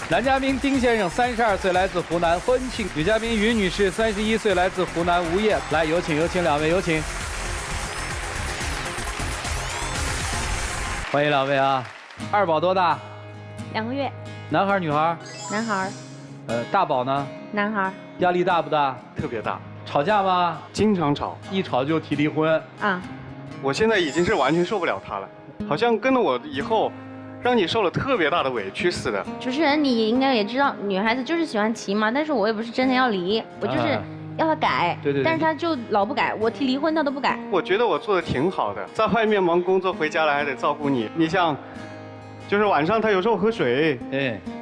男嘉宾丁先生32岁，来自湖南，婚庆；女嘉宾于女士31岁，来自湖南，无业。来，有请两位，有请。欢迎两位啊！二宝多大2个月。男孩女孩？男孩。大宝呢？男孩。压力大不大？特别大。吵架吗？经常吵，一吵就提离婚。啊。我现在已经是完全受不了他了，好像跟了我以后。 让你受了特别大的委屈似的。主持人，你应该也知道，女孩子就是喜欢提嘛，但是我也不是真的要离，我就是要她改。对。但是她就老不改，我提离婚她都不改。我觉得我做的挺好的，在外面忙工作，回家来还得照顾你。你像，就是晚上他有时候喝水，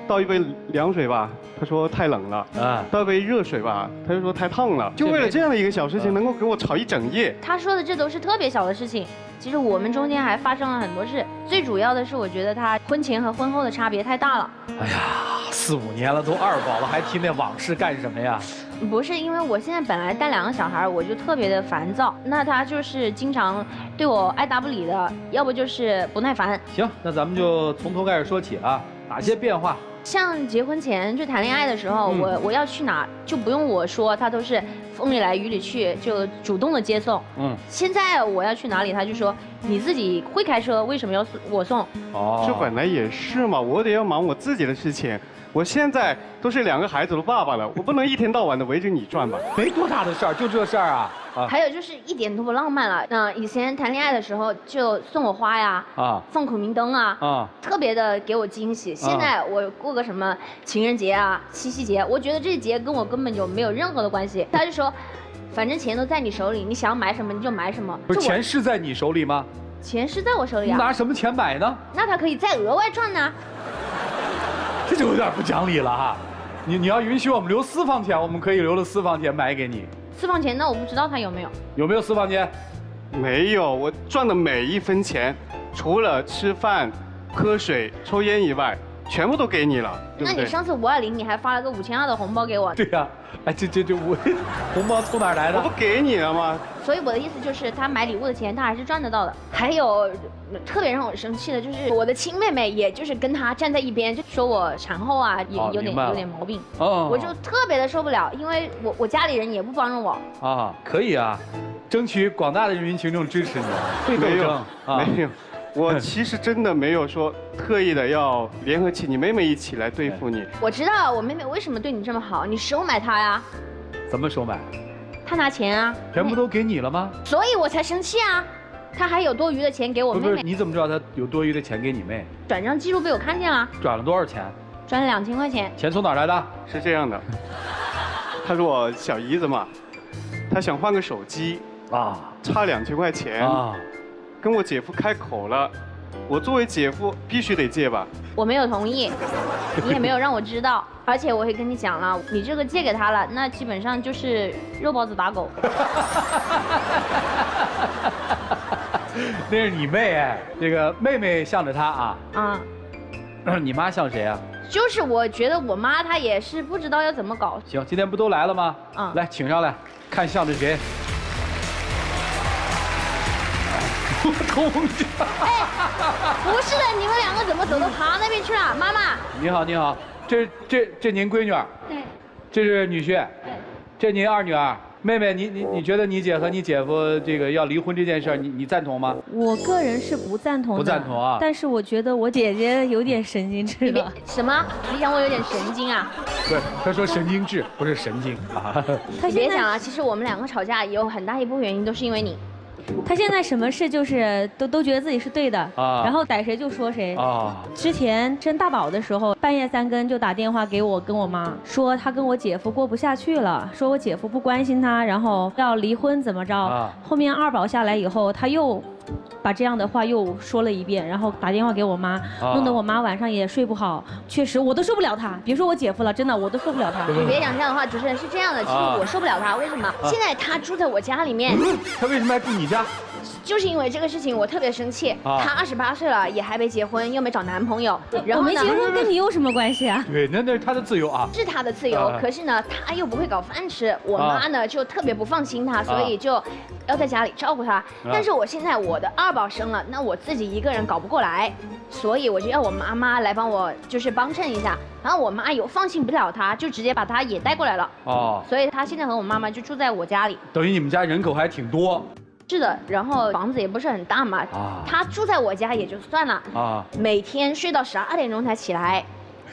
倒一杯凉水吧，他说太冷了啊；倒一杯热水吧，他就说太烫了。就为了这样的一个小事情，能够给我吵一整夜。他说的这都是特别小的事情。 其实我们中间还发生了很多事，最主要的是我觉得他婚前和婚后的差别太大了。哎呀，4、5年了，都二宝了，还提那往事干什么呀？不是，因为我现在本来带2个小孩，我就特别的烦躁。那他就是经常对我爱答不理的，要不就是不耐烦。行，那咱们就从头开始说起啊，哪些变化？ 像结婚前就谈恋爱的时候，我要去哪就不用我说，他都是风里来雨里去，就主动的接送。现在我要去哪里，他就说你自己会开车，为什么要我送？哦，这本来也是嘛，我得要忙我自己的事情。我现在都是2个孩子的爸爸了，我不能一天到晚的围着你转吧？没多大的事儿，就这事儿啊。 还有就是一点都不浪漫了。以前谈恋爱的时候就送我花呀，放孔明灯啊，特别的给我惊喜。现在我过个什么情人节啊、七夕节，我觉得这些节跟我根本就没有任何的关系。他就说，反正钱都在你手里，你想买什么你就买什么。不是钱是在你手里吗？钱是在我手里啊。你拿什么钱买呢？那他可以再额外赚呢。这就有点不讲理了哈。你要允许我们留私房钱，我们可以留了私房钱买给你。 私房钱，那我不知道他有没有。有没有私房钱？没有，我赚的每一分钱，除了吃饭、喝水、抽烟以外，全部都给你了。那你上次520，你还发了个5200的红包给我。对呀，哎，这我红包从哪儿来的？我不给你了吗？所以我的意思就是，他买礼物的钱他还是赚得到的。还有特别让我生气的就是我的亲妹妹，也就是跟他站在一边，就说我产后啊也有点毛病。我就特别的受不了，因为我家里人也不帮着我。啊，可以啊，争取广大的人民群众支持你，会斗争啊，没有。我其实真的没有说特意的要联合起你妹妹一起来对付你。我知道我妹妹为什么对你这么好，你收买她呀？怎么收买？她拿钱啊。全部都给你了吗？所以我才生气啊！她还有多余的钱给我妹妹。不是，你怎么知道她有多余的钱给你妹？转账记录被我看见了。转了多少钱？转了2000块钱。钱从哪儿来的？是这样的，她是我小姨子嘛，她想换个手机啊，差2000块钱啊。 跟我姐夫开口了，我作为姐夫必须得借吧。我没有同意，你也没有让我知道，而且我也跟你讲了，你这个借给他了，那基本上就是肉包子打狗。那是你妹哎，这个妹妹向着他啊。啊。你妈像谁啊？就是我觉得我妈她也是不知道要怎么搞。行，今天不都来了吗？啊，来，请上来，看向着谁。 同家。哎，不是的，你们2个怎么走到他那边去了？妈妈。你好，你好，这您闺女。对。这是女婿。对。这您二女儿。妹妹，你觉得你姐和你姐夫这个要离婚这件事，你赞同吗？我个人是不赞同的。不赞同啊。但是我觉得我姐姐有点神经质了。什么？你想我有点神经啊？不是，他说神经质，不是神经啊。你别想啊，其实我们2个吵架有很大一部分原因都是因为你。 他现在什么事就是都觉得自己是对的啊，然后逮谁就说谁啊。之前生大宝的时候，半夜3更就打电话给我跟我妈，说他跟我姐夫过不下去了，说我姐夫不关心他，然后要离婚怎么着。后面2宝下来以后，他又把这样的话又说了一遍，然后打电话给我妈，弄得我妈晚上也睡不好。确实我都受不了他，别说我姐夫了，真的我都受不了他。你别讲这样的话，主持人是这样的，其实我受不了他，为什么？现在他住在我家里面。他为什么还住你家？就是因为这个事情我特别生气。她28岁了，也还没结婚，又没找男朋友。然后我没结婚跟你有什么关系啊？对，那是她的自由啊。是她的自由，可是呢，她又不会搞饭吃。我妈呢就特别不放心她，所以就要在家里照顾她。但是我现在我的2宝生了，那我自己一个人搞不过来，所以我就要我妈妈来帮我，就是帮衬一下。然后我妈又放心不了她，就直接把她也带过来了。所以她现在和我妈妈就住在我家里。等于你们家人口还挺多。是的，然后房子也不是很大嘛。她住在我家也就算了。每天睡到12点钟才起来。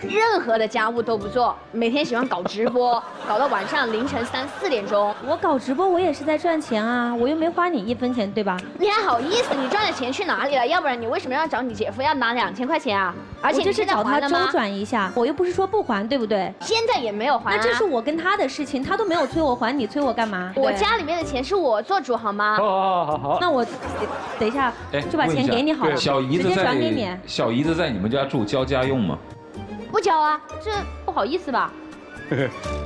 任何的家务都不做，每天喜欢搞直播，搞到晚上凌晨3、4点钟。我搞直播，我也是在赚钱啊，我又没花你1分钱，对吧？你还好意思？你赚的钱去哪里了？要不然你为什么要找你姐夫要拿2000块钱啊？而且这是找他周转一下，我又不是说不还，对不对？现在也没有还。那这是我跟他的事情，他都没有催我还，你催我干嘛？我家里面的钱是我做主，好吗？好。那我等一下就把钱给你好了，小姨子直接转给你。小姨子在你们家住，交家用吗？不交啊，这不好意思吧？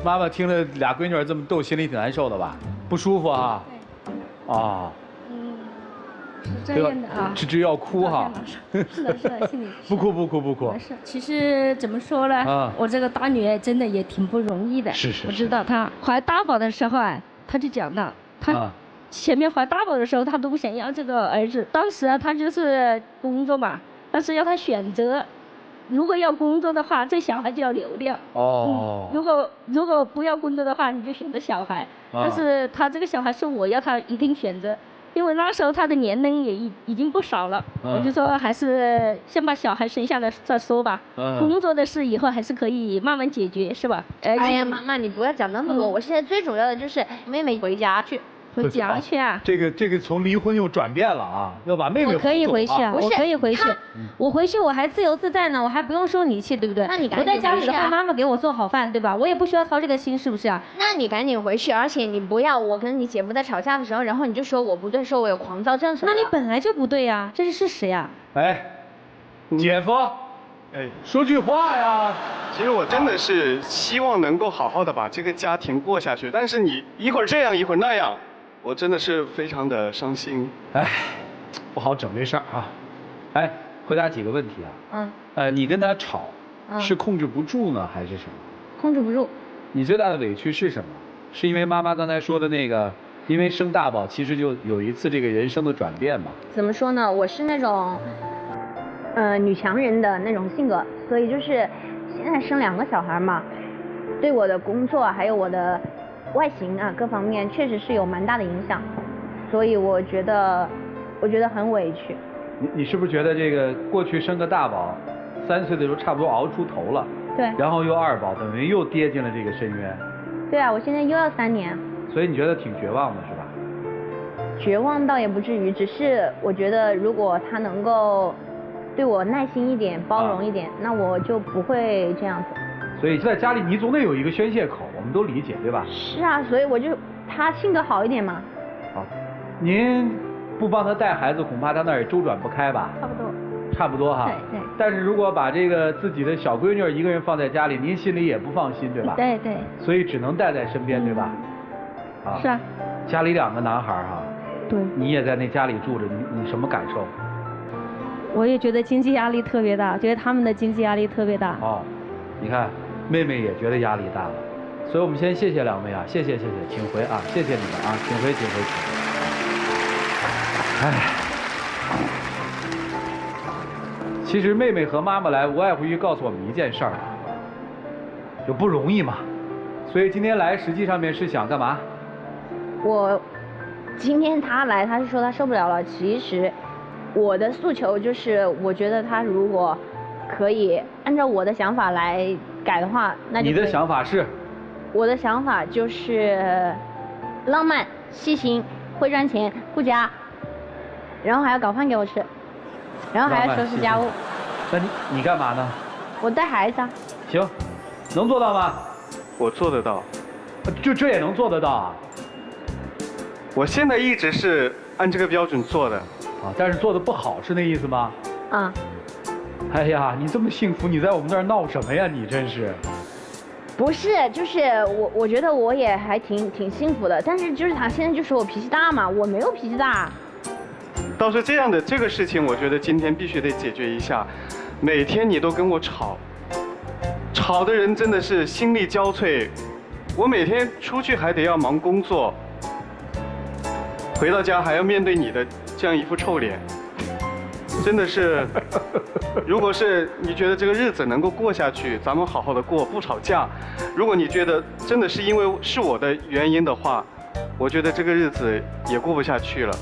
妈妈听了俩闺女这么逗，心里挺难受的吧？不舒服啊？是这样的啊，吱吱要哭哈。是的，心里不哭。没事。其实怎么说呢？我这个大女儿真的也挺不容易的。是。我知道她怀大宝的时候啊，她就讲到，她前面怀大宝的时候，她都不想要这个儿子。当时啊，她就是工作嘛，但是要她选择。如果要工作的话，这小孩就要留掉。如果不要工作的话，你就选择小孩。但是他这个小孩是我要他一定选择，因为那时候他的年龄也已经不少了。我就说还是先把小孩生下来再说吧。工作的事以后还是可以慢慢解决，是吧？哎呀，妈妈，你不要讲那么多。我现在最主要的就是妹妹回家去。回家去啊！这个从离婚又转变了啊，要把妹妹。我可以回去啊，我可以回去。我回去我还自由自在呢，我还不用受你气，对不对？那你赶紧我在家里的话，妈妈给我做好饭，对吧？我也不需要操这个心，是不是啊？那你赶紧回去，而且你不要我跟你姐夫在吵架的时候，然后你就说我不对，说我有狂躁症什么。那你本来就不对呀，这是事实呀。哎，姐夫，说句话呀。其实我真的是希望能够好好的把这个家庭过下去，但是你一会儿这样一会儿那样。我真的是非常的伤心，不好整这事儿啊。回答几个问题啊。你跟他吵，是控制不住呢，还是什么？控制不住。你最大的委屈是什么？是因为妈妈刚才说的那个，因为生大宝，其实就有一次这个人生的转变嘛。怎么说呢？我是那种，女强人的那种性格，所以就是现在生2个小孩嘛，对我的工作还有我的。外形啊，各方面确实是有蛮大的影响，所以我觉得很委屈。你是不是觉得这个过去生个大宝，3岁的时候差不多熬出头了，对，然后又2宝，等于又跌进了这个深渊。对啊，我现在又要3年。所以你觉得挺绝望的是吧？绝望倒也不至于，只是我觉得如果他能够对我耐心一点、包容一点，那我就不会这样子。所以在家里你总得有一个宣泄口，我们都理解，对吧？是啊，所以我就他性格好一点嘛。好，您不帮他带孩子，恐怕他那儿也周转不开吧？差不多哈。对。但是如果把这个自己的小闺女一个人放在家里，您心里也不放心，对吧？对。所以只能带在身边，对吧？是啊。家里2个男孩哈。对。你也在那家里住着，你什么感受？我也觉得经济压力特别大，觉得他们的经济压力特别大。你看。妹妹也觉得压力大了，所以我们先谢谢2位啊，谢谢，请回啊，谢谢你们啊，请回。其实妹妹和妈妈来，无外乎于告诉我们一件事儿，就不容易嘛。所以今天来，实际上面是想干嘛？今天他来，他是说他受不了了。其实我的诉求就是，我觉得他如果可以按照我的想法来改的话，那就。你的想法是？我的想法就是浪漫、细心、会赚钱、顾家，然后还要搞饭给我吃，然后还要收拾家务。那你干嘛呢？我带孩子啊。行，能做到吗？我做得到。就这也能做得到啊？我现在一直是按这个标准做的。但是做的不好是那意思吗？哎呀，你这么幸福，你在我们那儿闹什么呀？你真是。不是，就是我觉得我也还挺幸福的，但是就是他现在就说我脾气大嘛，我没有脾气大。倒是这样的这个事情，我觉得今天必须得解决一下。每天你都跟我吵，吵的人真的是心力交瘁。我每天出去还得要忙工作，回到家还要面对你的这样一副臭脸，真的是。如果是你觉得这个日子能够过下去，咱们好好的过，不吵架。如果你觉得真的是因为是我的原因的话，我觉得这个日子也过不下去了。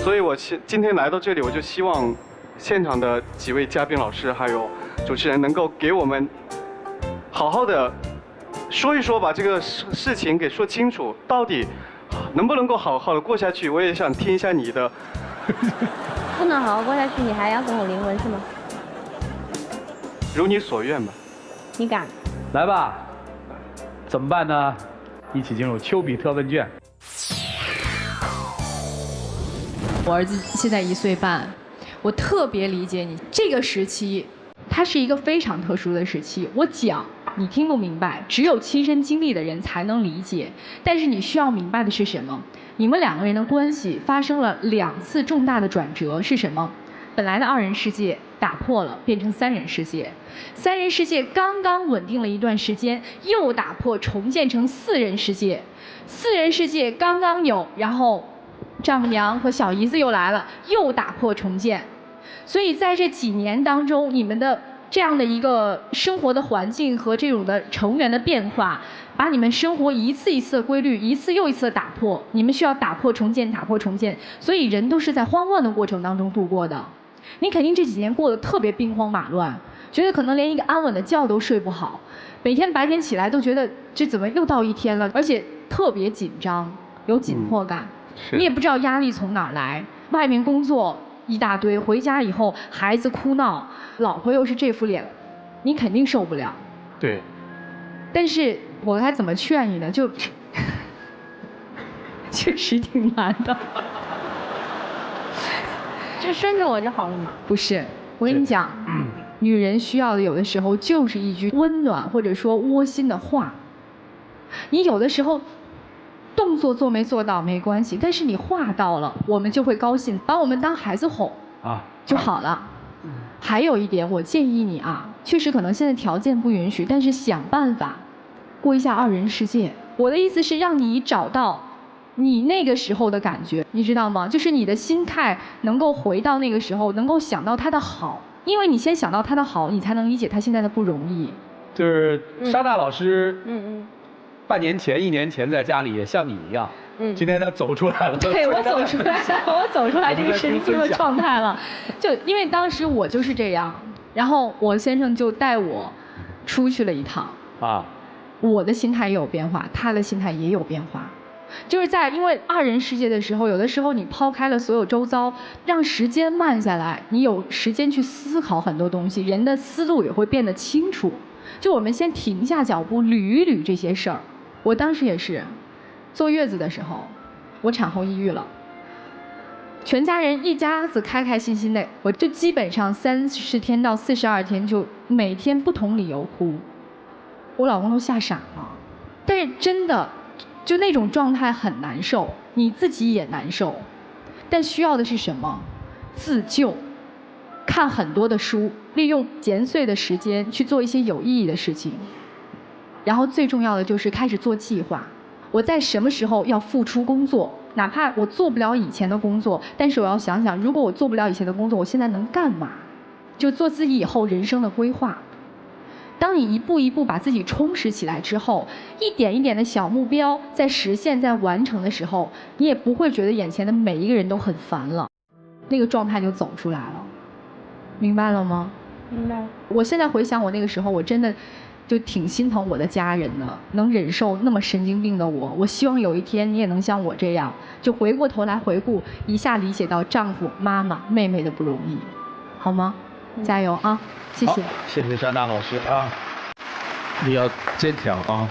所以我今天来到这里，我就希望现场的几位嘉宾老师还有主持人能够给我们好好的说一说，把这个事情给说清楚，到底能不能够好好的过下去。我也想听一下你的。不能好好过下去，你还要跟我离婚是吗？如你所愿吧。你敢？来吧，怎么办呢？一起进入丘比特问卷。我儿子现在1岁半，我特别理解你这个时期，它是一个非常特殊的时期。我讲你听不明白，只有亲身经历的人才能理解。但是你需要明白的是什么？你们2个人的关系发生了2次重大的转折，是什么？本来的2人世界打破了，变成3人世界。3人世界刚刚稳定了一段时间，又打破重建成4人世界。4人世界刚刚有，然后丈母娘和小姨子又来了，又打破重建。所以在这几年当中，你们的这样的一个生活的环境和这种的成员的变化，把你们生活一次一次的规律，一次又一次的打破。你们需要打破重建，打破重建。所以人都是在慌乱的过程当中度过的。你肯定这几年过得特别兵荒马乱，觉得可能连一个安稳的觉都睡不好，每天白天起来都觉得这怎么又到一天了，而且特别紧张，有紧迫感。你也不知道压力从哪儿来，外面工作一大堆，回家以后孩子哭闹，老婆又是这副脸，你肯定受不了。对。但是我该怎么劝你呢？就确实挺难的。就顺着我就好了嘛。不是，我跟你讲，女人需要的有的时候就是一句温暖或者说窝心的话。你有的时候动作做没做到没关系，但是你话到了，我们就会高兴，把我们当孩子哄啊就好了。还有一点，我建议你啊，确实可能现在条件不允许，但是想办法过一下2人世界。我的意思是让你找到你那个时候的感觉，你知道吗？就是你的心态能够回到那个时候，能够想到他的好，因为你先想到他的好，你才能理解他现在的不容易。就是沙大老师，半年前、1年前在家里也像你一样，今天他走出来了。对，我走出来了，我走出来这个神经的状态了。就因为当时我就是这样，然后我先生就带我出去了一趟啊，我的心态也有变化，他的心态也有变化。就是在因为2人世界的时候，有的时候你抛开了所有周遭，让时间慢下来，你有时间去思考很多东西，人的思路也会变得清楚。就我们先停下脚步，捋一捋这些事儿。我当时也是坐月子的时候，我产后抑郁了，全家人一家子开开心心的，我就基本上30天到42天就每天不同理由哭，我老公都吓傻了。但是真的就那种状态很难受，你自己也难受，但需要的是什么？自救，看很多的书，利用闲碎的时间去做一些有意义的事情，然后最重要的就是开始做计划。我在什么时候要付出工作，哪怕我做不了以前的工作，但是我要想想，如果我做不了以前的工作，我现在能干嘛？就做自己以后人生的规划。当你一步一步把自己充实起来之后，一点一点的小目标在实现、在完成的时候，你也不会觉得眼前的每一个人都很烦了，那个状态就走出来了。明白了吗？明白。我现在回想我那个时候，我真的就挺心疼我的家人的，能忍受那么神经病的我。我希望有一天你也能像我这样，就回过头来回顾，一下理解到丈夫、妈妈、妹妹的不容易，好吗？加油啊！谢谢。谢谢沙大老师啊，你要坚强啊。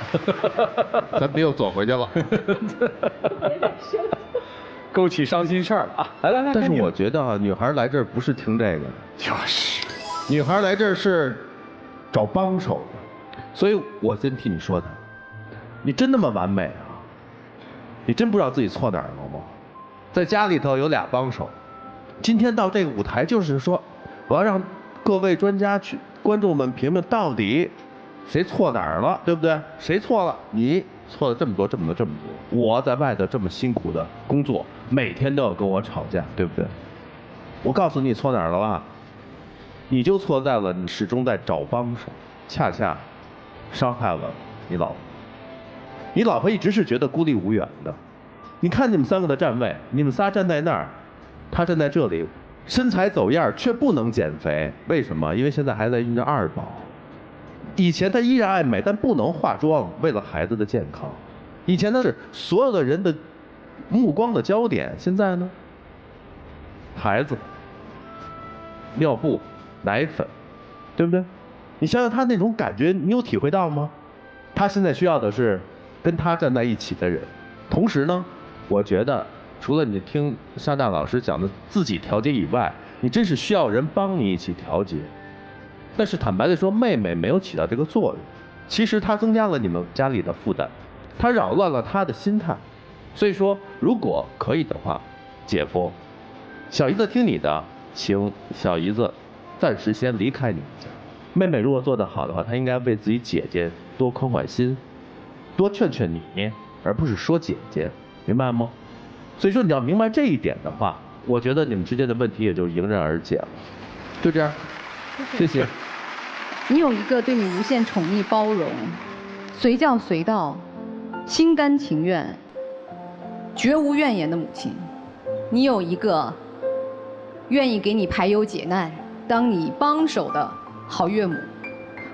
咱别又走回去了。勾起伤心事儿了啊！来。但是我觉得啊，女孩来这儿不是听这个的，就是，女孩来这儿是找帮手的。所以我先替你说她，你真那么完美啊？你真不知道自己错哪儿了吗？在家里头有俩帮手，今天到这个舞台就是说，我要让各位专家去观众们评评到底谁错哪儿了，对不对？谁错了？你错了这么多，我在外头这么辛苦的工作，每天都要跟我吵架，对不对？我告诉你错哪儿了吧？你就错在了你始终在找帮手，恰恰伤害了你老婆。你老婆一直是觉得孤立无援的。你看你们3个的站位，你们仨站在那儿，她站在这里，身材走样却不能减肥，为什么？因为现在还在孕着2宝。以前她依然爱美，但不能化妆，为了孩子的健康。以前呢是所有的人的目光的焦点，现在呢，孩子、尿布、奶粉，对不对？你想想她那种感觉，你有体会到吗？她现在需要的是跟她站在一起的人。同时呢，我觉得除了你听沙大老师讲的自己调节以外，你真是需要人帮你一起调节。但是坦白的说，妹妹没有起到这个作用，其实她增加了你们家里的负担，她扰乱了她的心态。所以说，如果可以的话，姐夫，小姨子听你的，请小姨子暂时先离开你们家。妹妹如果做得好的话，她应该为自己姐姐多宽宽心，多劝劝你，而不是说姐姐，明白吗？所以说你要明白这一点的话，我觉得你们之间的问题也就迎刃而解了。就这样，谢谢。你有一个对你无限宠溺包容、随叫随到、心甘情愿、绝无怨言的母亲，你有一个愿意给你排忧解难、当你帮手的好岳母。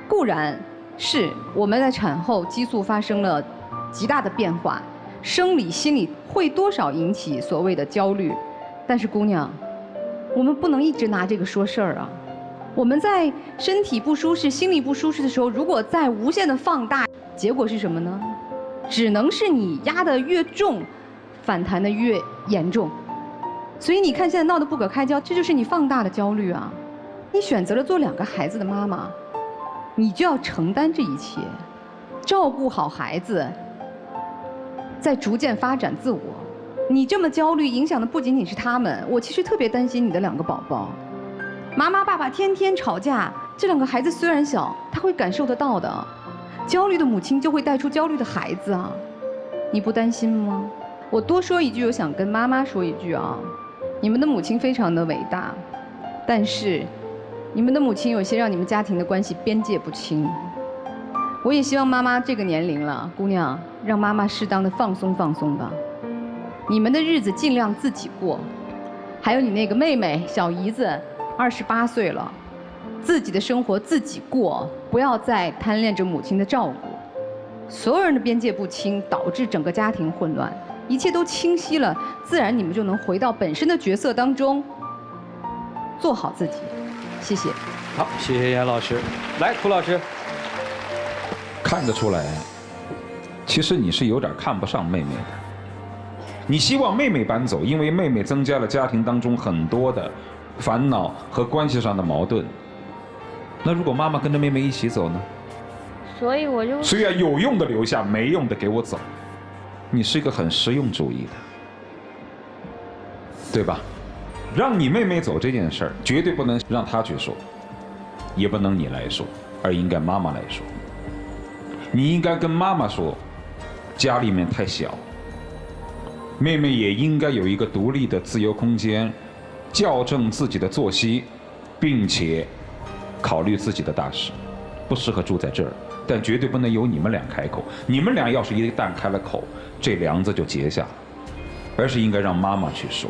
固然是我们在产后激素发生了极大的变化，生理心理会多少引起所谓的焦虑，但是姑娘，我们不能一直拿这个说事儿啊。我们在身体不舒适、心理不舒适的时候，如果再无限的放大，结果是什么呢？只能是你压得越重，反弹得越严重。所以你看现在闹得不可开交，这就是你放大的焦虑啊。你选择了做2个孩子的妈妈，你就要承担这一切，照顾好孩子，在逐渐发展自我。你这么焦虑，影响的不仅仅是他们，我其实特别担心你的2个宝宝。妈妈爸爸天天吵架，这2个孩子虽然小，他会感受得到的。焦虑的母亲就会带出焦虑的孩子啊，你不担心吗？我多说一句，我想跟妈妈说一句啊，你们的母亲非常的伟大，但是你们的母亲有些让你们家庭的关系边界不清。我也希望妈妈这个年龄了，姑娘，让妈妈适当的放松放松吧。你们的日子尽量自己过，还有你那个妹妹小姨子28岁了，自己的生活自己过，不要再贪恋着母亲的照顾。所有人的边界不清，导致整个家庭混乱。一切都清晰了，自然你们就能回到本身的角色当中，做好自己。谢谢。好，谢谢严老师。来，涂老师。看得出来，其实你是有点看不上妹妹的。你希望妹妹搬走，因为妹妹增加了家庭当中很多的烦恼和关系上的矛盾。那如果妈妈跟着妹妹一起走呢？所以我就虽然有用的留下，没用的给我走。你是一个很实用主义的，对吧？让你妹妹走这件事儿，绝对不能让她去说，也不能你来说，而应该妈妈来说。你应该跟妈妈说，家里面太小，妹妹也应该有一个独立的自由空间，校正自己的作息，并且考虑自己的大事，不适合住在这儿，但绝对不能由你们俩开口。你们俩要是一旦开了口，这梁子就结下了，而是应该让妈妈去说。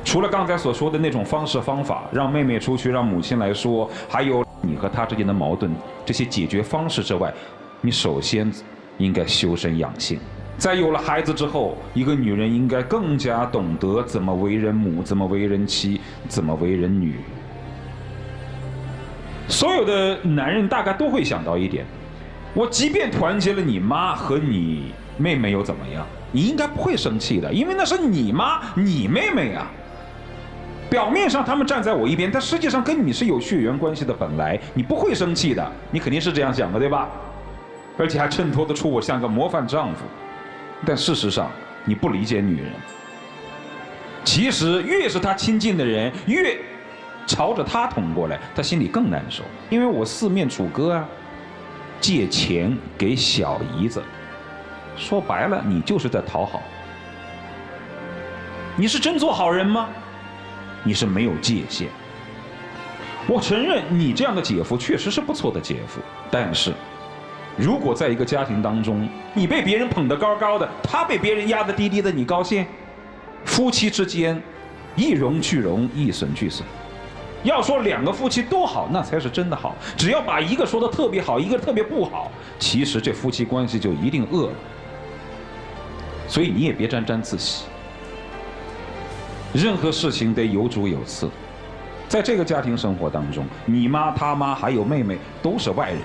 除了刚才所说的那种方式方法，让妹妹出去，让母亲来说，还有你和她之间的矛盾，这些解决方式之外，你首先应该修身养性。在有了孩子之后，一个女人应该更加懂得怎么为人母，怎么为人妻，怎么为人女。所有的男人大概都会想到一点，我即便团结了你妈和你妹妹又怎么样？你应该不会生气的，因为那是你妈你妹妹啊。表面上他们站在我一边，但实际上跟你是有血缘关系的，本来你不会生气的，你肯定是这样想的，对吧？而且还衬托得出我像个模范丈夫。但事实上你不理解女人，其实越是他亲近的人，越朝着他捅过来，他心里更难受。因为我四面楚歌啊，借钱给小姨子，说白了，你就是在讨好。你是真做好人吗？你是没有界限。我承认你这样的姐夫确实是不错的姐夫，但是如果在一个家庭当中，你被别人捧得高高的，他被别人压得低低的，你高兴？夫妻之间，一荣俱荣，一损俱损。要说两个夫妻都好，那才是真的好。只要把一个说得特别好，一个特别不好，其实这夫妻关系就一定恶了。所以你也别沾沾自喜。任何事情得有主有次。在这个家庭生活当中，你妈、他妈还有妹妹都是外人。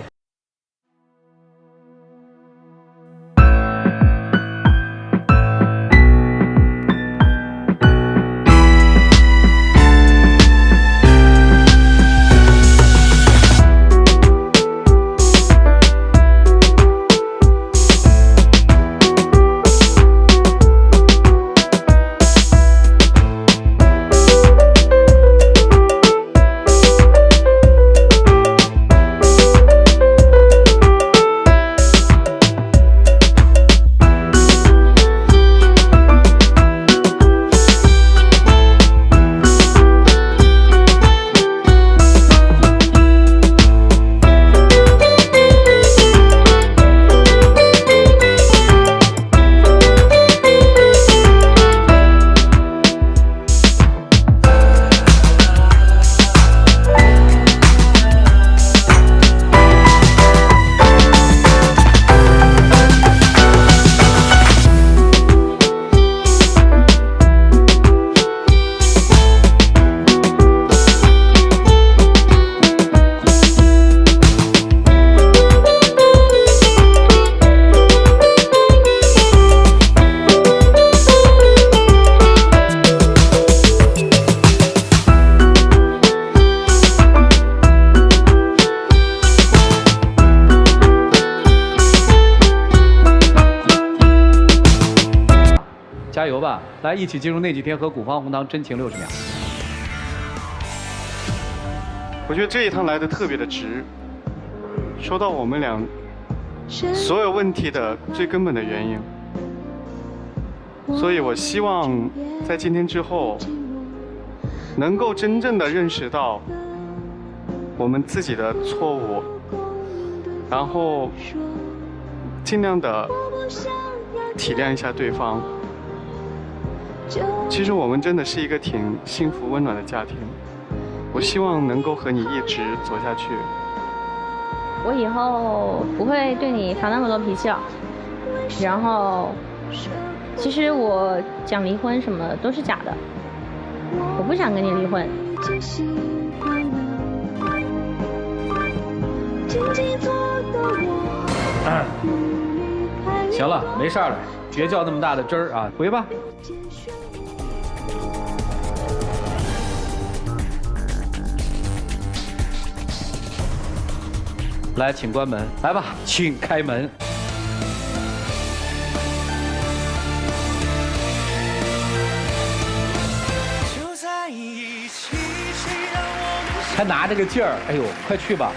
加油吧！来，一起进入那几天和古方红糖真情60秒。我觉得这一趟来的特别的值，说到我们俩所有问题的最根本的原因，所以我希望在今天之后，能够真正的认识到我们自己的错误，然后尽量的体谅一下对方。其实我们真的是一个挺幸福温暖的家庭，我希望能够和你一直走下去。我以后不会对你发那么多脾气了。然后，其实我讲离婚什么都是假的，我不想跟你离婚。行了，没事了，别较那么大的真儿啊，回吧。来，请关门。来吧，请开门。还拿着个劲儿，哎呦，快去吧。